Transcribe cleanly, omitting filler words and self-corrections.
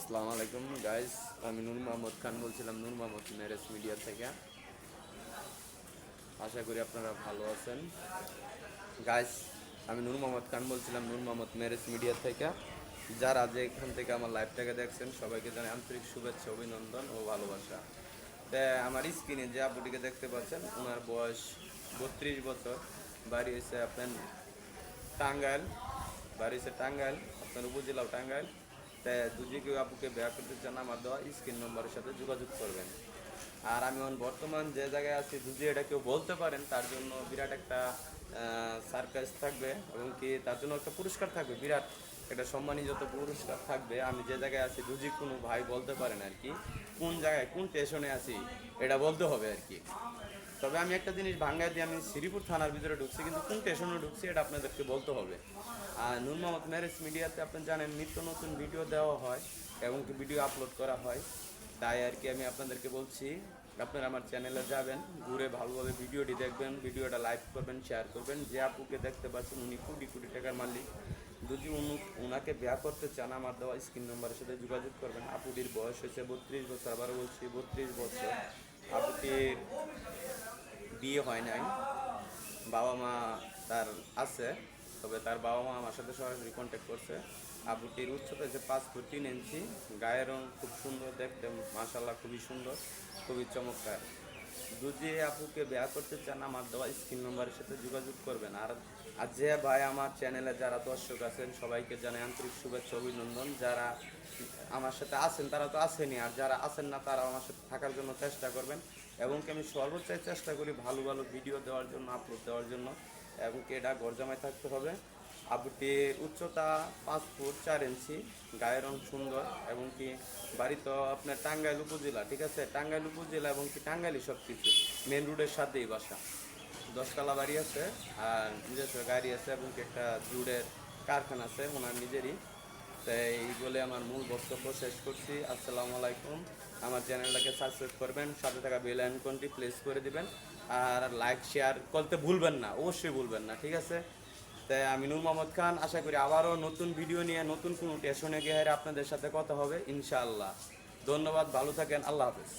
আসসালামু আলাইকুম গাইস, আমি নূর মোহাম্মদ খান বলছিলাম নূর মোহাম্মদ ম্যারেজ মিডিয়া থেকে। আশা করি আপনারা ভালো আছেন। গাইস, আমি নূর মোহাম্মদ খান বলছিলাম নূর মোহাম্মদ ম্যারেজ মিডিয়া থেকে। যারা যে এখান থেকে আমার লাইভটাকে দেখছেন সবাইকে জানাই আন্তরিক শুভেচ্ছা, অভিনন্দন ও ভালোবাসা। তাই আমার স্ক্রিনে যে আপুটিকে দেখতে পাচ্ছেন, ওনার বয়স 32 বছর, বাড়ি হয়েছে আপনার টাঙ্গাইল, টাঙ্গাইল, আপনার উপজেলাও টাঙ্গাইল। তাই যদি কেউ আপুকে বিয়ে করতে চান, আমার দেওয়া স্ক্রিন নম্বরের সাথে যোগাযোগ করবেন। আর আমি বর্তমান যে জায়গায় আছি, যদি এটা কেউ বলতে পারেন, তার জন্য বিরাট একটা সারপ্রাইজ থাকবে, এবং কি তার জন্য একটা পুরস্কার থাকবে, বিরাট একটা সম্মানিত পুরস্কার থাকবে। আমি যে জায়গায় আছি, যদি কোনো ভাই বলতে পারেন আর কি, কোন জায়গায় কোন স্টেশনে আছি, এটা বলতে হবে আর কি। তবে আমি একটা জিনিস ভাঙ্গায় দিয়ে, আমি শ্রীপুর থানার ভিতরে ঢুকছি, কিন্তু কোন স্টেশনে ঢুকছি এটা আপনাদেরকে বলতে হবে। আর নূর মোহাম্মদ ম্যারেজ মিডিয়াতে আপনি জানেন নিত্য নতুন ভিডিও দেওয়া হয় এবং ভিডিও আপলোড করা হয়। তাই আর কি আমি আপনাদেরকে বলছি, আপনারা আমার চ্যানেলে যাবেন, ঘুরে ভালোভাবে ভিডিওটি দেখবেন, ভিডিওটা লাইক করবেন, শেয়ার করবেন। যে আপুকে দেখতে পাচ্ছেন উনি কোটি কোটি টাকার মালিক। যদি ওনাকে বিয়ে করতে চান, আমার দেওয়া স্ক্রিন নম্বরের সাথে যোগাযোগ করবেন। আপুটির বয়স হয়েছে 32 বছর, আবারও বলছি 32 বছর। আপুটির বিয়ে হয় নাই, বাবা মা তার আছে, তবে তার বাবা মা আমার সাথে সরাসরি কন্ট্যাক্ট করছে। আপুটির উচ্চতা হচ্ছে 5 ফুট 3 ইঞ্চি, গায়ের রং খুব সুন্দর দেখতে, মাশাল্লাহ খুবই সুন্দর, খুবই চমৎকার। যদি আপুকে বিয়ে করতে চান, আমার দেওয়া স্ক্রিন নম্বরের সাথে যোগাযোগ করবেন। আর যে ভাই আমার চ্যানেলে যারা দর্শক আছেন, সবাইকে জানাই আন্তরিক শুভেচ্ছা, অভিনন্দন। যারা আমার সাথে আছেন তারা তো আছেনই, আর যারা আছেন না তারা আমার সাথে থাকার জন্য চেষ্টা করবেন। এবং কি আমি সর্বোচ্চ চেষ্টা করি ভালো ভালো ভিডিও দেওয়ার জন্য, আপলোড দেওয়ার জন্য, এবং কি এটা গরজামায় থাকতে হবে। আপুটির উচ্চতা 5 ফুট 4 ইঞ্চি, গায়ের রং সুন্দর, এবং কি বাড়ি তো আপনার টাঙ্গাইল উপজেলা, ঠিক আছে, টাঙ্গাইল উপজেলা, এবং কি টাঙ্গাইলই সব কিছু, মেন রোডের সাথেই বাসা। 10 তলা বাড়ি আছে, আর নিজস্ব গাড়ি আছে, এবং কি একটা জুড়ের কারখানা আছে ওনার নিজেরই। তাই এই বলে আমার মূল বক্তব্য শেষ করছি। আসসালামু আলাইকুম। আমার চ্যানেলটাকে সাবস্ক্রাইব করবেন, সাথে থাকা বেল আইকনটি প্রেস করে দিবেন, আর লাইক শেয়ার করতে ভুলবেন না, অবশ্যই ভুলবেন না, ঠিক আছে। তাই আমি নূর মোহাম্মদ খান, আশা করি আবারও নতুন ভিডিও নিয়ে নতুন কোনো স্টেশনে গিয়ে আপনাদের সাথে কথা হবে ইনশাআল্লাহ। ধন্যবাদ, ভালো থাকেন, আল্লাহ হাফেজ।